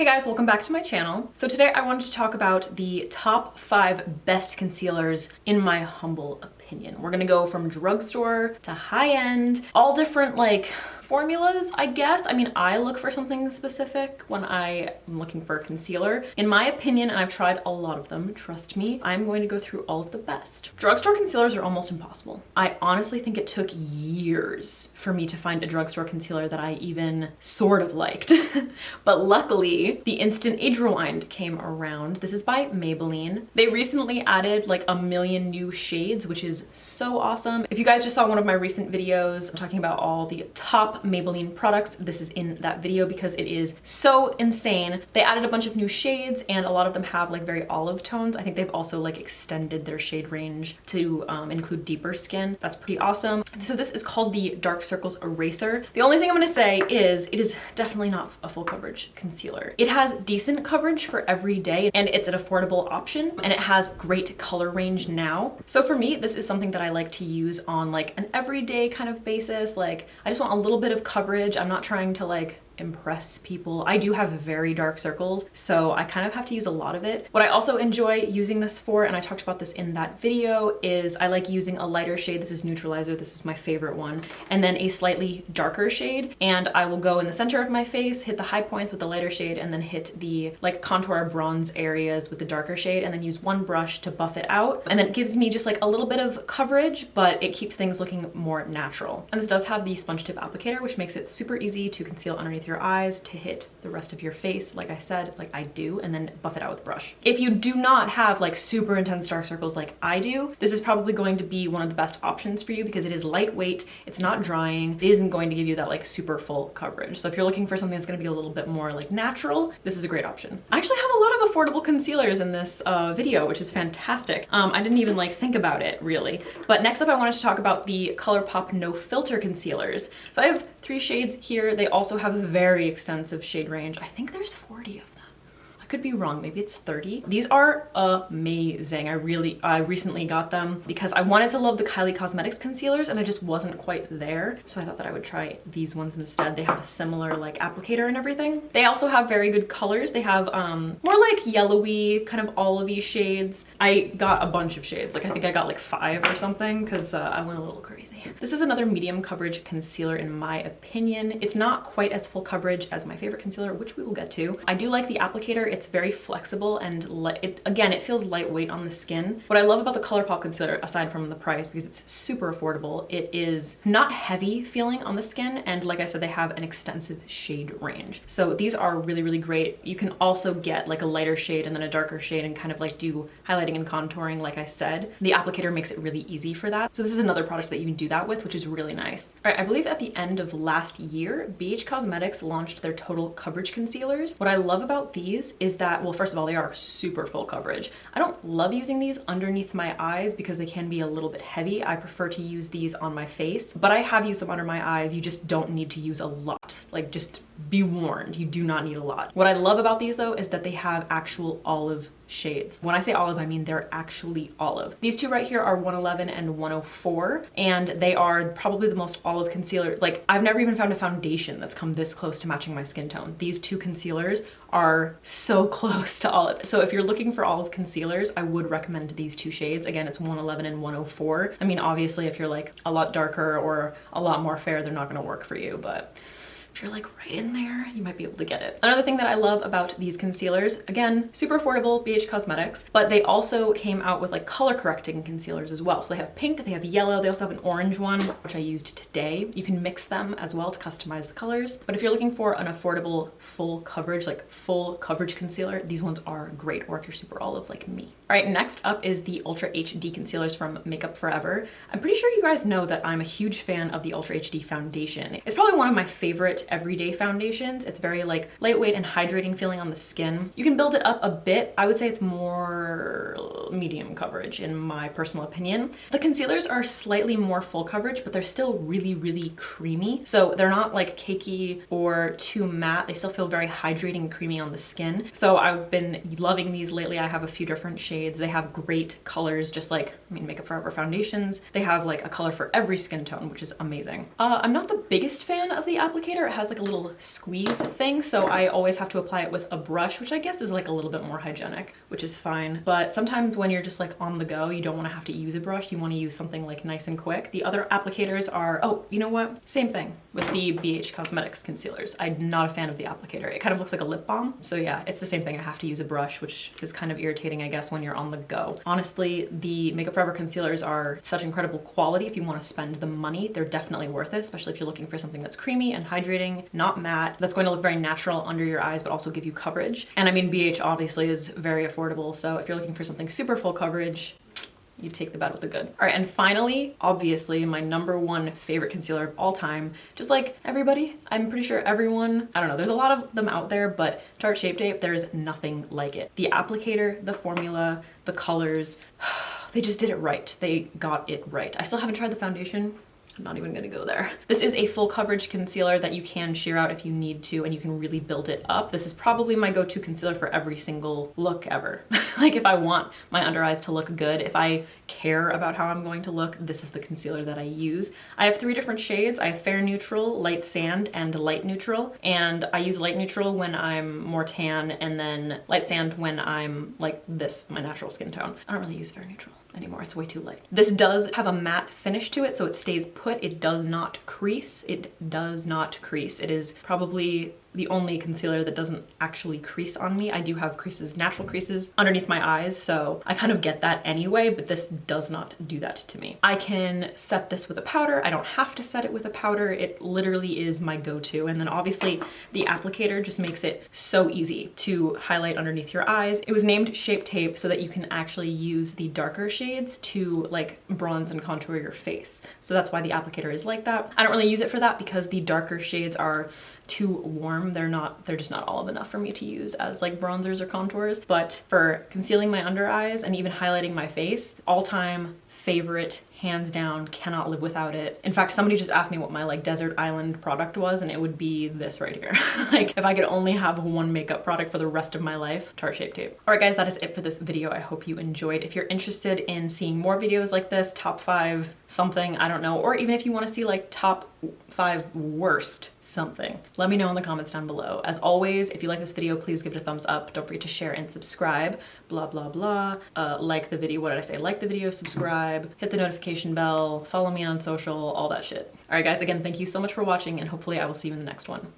Hey guys, welcome back to my channel. So today I wanted to talk about the top 5 best concealers in my humble opinion. We're gonna go from drugstore to high-end, all different formulas, I guess. I mean, I look for something specific when I am looking for a concealer. In my opinion, and I've tried a lot of them, trust me, I'm going to go through all of the best. Drugstore concealers are almost impossible. I honestly think it took years for me to find a drugstore concealer that I even sort of liked. But luckily, the Instant Age Rewind came around. This is by Maybelline. They recently added like a million new shades, which is so awesome. If you guys just saw one of my recent videos talking about all the top Maybelline products, this is in that video because it is so insane. They added a bunch of new shades and a lot of them have like very olive tones. I think they've also like extended their shade range to include deeper skin. That's pretty awesome. So this is called the Dark Circles Eraser. The only thing I'm gonna say is it is definitely not a full coverage concealer. It has decent coverage for every day and it's an affordable option and it has great color range now. So for me, this is something that I like to use on like an everyday kind of basis. Like I just want a little bit of coverage. I'm not trying to like impress people. I do have very dark circles, so I kind of have to use a lot of it. What I also enjoy using this for, and I talked about this in that video, is I like using a lighter shade. This is Neutralizer. This is my favorite one. And then a slightly darker shade. And I will go in the center of my face, hit the high points with the lighter shade, and then hit the like contour bronze areas with the darker shade, and then use one brush to buff it out. And then it gives me just like a little bit of coverage, but it keeps things looking more natural. And this does have the sponge tip applicator, which makes it super easy to conceal underneath your eyes, to hit the rest of your face, like I said, like I do, and then buff it out with a brush. If you do not have like super intense dark circles like I do, this is probably going to be one of the best options for you because it is lightweight, it's not drying, it isn't going to give you that like super full coverage. So if you're looking for something that's gonna be a little bit more like natural, this is a great option. I actually have a lot of affordable concealers in this video, which is fantastic. I didn't even like think about it really. But next up I wanted to talk about the ColourPop No Filter concealers. So I have 3 shades here. They also have a very extensive shade range. I think there's 40 of them. I could be wrong, maybe it's 30. These are amazing. I recently got them because I wanted to love the Gallany Cosmetics concealers and I just wasn't quite there. So I thought that I would try these ones instead. They have a similar like applicator and everything. They also have very good colors. They have more like yellowy, kind of olivey shades. I got a bunch of shades. Like I think I got like 5 or something because I went a little crazy. This is another medium coverage concealer in my opinion. It's not quite as full coverage as my favorite concealer, which we will get to. I do like the applicator. It's very flexible and it feels lightweight on the skin. What I love about the ColourPop concealer, aside from the price, because it's super affordable, it is not heavy feeling on the skin, and like I said, they have an extensive shade range. So these are really, really great. You can also get like a lighter shade and then a darker shade and kind of like do highlighting and contouring, like I said. The applicator makes it really easy for that. So this is another product that you can do that with, which is really nice. All right, I believe at the end of last year, BH Cosmetics launched their total coverage concealers. What I love about these is that, well, first of all, they are super full coverage. I don't love using these underneath my eyes because they can be a little bit heavy. I prefer to use these on my face, but I have used them under my eyes. You just don't need to use a lot. Like, just be warned, you do not need a lot. What I love about these though is that they have actual olive shades. When I say olive, I mean they're actually olive. These 2 right here are 111 and 104, and they are probably the most olive concealer. Like, I've never even found a foundation that's come this close to matching my skin tone. These 2 concealers are so close to olive. So if you're looking for olive concealers, I would recommend these 2 shades. Again, it's 111 and 104. I mean, obviously if you're like a lot darker or a lot more fair, they're not gonna work for you, but if you're like right in there, you might be able to get it. Another thing that I love about these concealers, again, super affordable, BH Cosmetics, but they also came out with like color correcting concealers as well. So they have pink, they have yellow, they also have an orange one, which I used today. You can mix them as well to customize the colors. But if you're looking for an affordable full coverage, like full coverage concealer, these ones are great, or if you're super olive like me. All right, next up is the Ultra HD concealers from Makeup Forever. I'm pretty sure you guys know that I'm a huge fan of the Ultra HD foundation. It's probably one of my favorite everyday foundations. It's very like lightweight and hydrating feeling on the skin. You can build it up a bit. I would say it's more medium coverage in my personal opinion. The concealers are slightly more full coverage, but they're still really, really creamy. So they're not like cakey or too matte. They still feel very hydrating and creamy on the skin. So I've been loving these lately. I have a few different shades. They have great colors, just like, I mean, Makeup Forever foundations. They have like a color for every skin tone, which is amazing. I'm not the biggest fan of the applicator. it has like a little squeeze thing, so I always have to apply it with a brush, which I guess is like a little bit more hygienic, which is fine. But sometimes when you're just like on the go, you don't want to have to use a brush. You want to use something like nice and quick. The other applicators are, oh, you know what? Same thing with the BH Cosmetics concealers. I'm not a fan of the applicator. It kind of looks like a lip balm. So yeah, it's the same thing. I have to use a brush, which is kind of irritating, I guess, when you're on the go. Honestly, the Makeup Forever concealers are such incredible quality. If you want to spend the money, they're definitely worth it, especially if you're looking for something that's creamy and hydrating, not matte, that's going to look very natural under your eyes, but also give you coverage. And I mean, BH obviously is very affordable. So if you're looking for something super full coverage, you take the bad with the good. All right, and finally, obviously my #1 favorite concealer of all time, just like everybody, I'm pretty sure everyone, I don't know, there's a lot of them out there, but Tarte Shape Tape, there's nothing like it. The applicator, the formula, the colors, they just did it right. They got it right. I still haven't tried the foundation. I'm not even gonna go there. This is a full coverage concealer that you can sheer out if you need to, and you can really build it up. This is probably my go-to concealer for every single look ever. Like if I want my under eyes to look good, if I care about how I'm going to look, this is the concealer that I use. I have 3 different shades. I have Fair Neutral, Light Sand, and Light Neutral. And I use Light Neutral when I'm more tan, and then Light Sand when I'm like this, my natural skin tone. I don't really use Fair Neutral anymore. It's way too light. This does have a matte finish to it, so it stays put. It does not crease. It does not crease. It is probably the only concealer that doesn't actually crease on me. I do have creases, natural creases underneath my eyes, so I kind of get that anyway, but this does not do that to me. I can set this with a powder. I don't have to set it with a powder. It literally is my go-to. And then obviously the applicator just makes it so easy to highlight underneath your eyes. It was named Shape Tape so that you can actually use the darker shades to like bronze and contour your face. So that's why the applicator is like that. I don't really use it for that because the darker shades are too warm. They're just not olive enough for me to use as like bronzers or contours. But for concealing my under eyes and even highlighting my face, all-time favorite, hands down, cannot live without it. In fact, somebody just asked me what my like desert island product was, and it would be this right here. Like if I could only have one makeup product for the rest of my life, Tarte Shape Tape. All right guys, that is it for this video. I hope you enjoyed. If you're interested in seeing more videos like this, top 5 something, I don't know, or even if you want to see like top 5 worst something, let me know in the comments down below. As always, if you like this video, please give it a thumbs up. Don't forget to share and subscribe, blah, blah, blah. Like the video, what did I say? Like the video, subscribe, hit the notification bell, follow me on social, all that shit. All right guys, again, thank you so much for watching, and hopefully I will see you in the next one.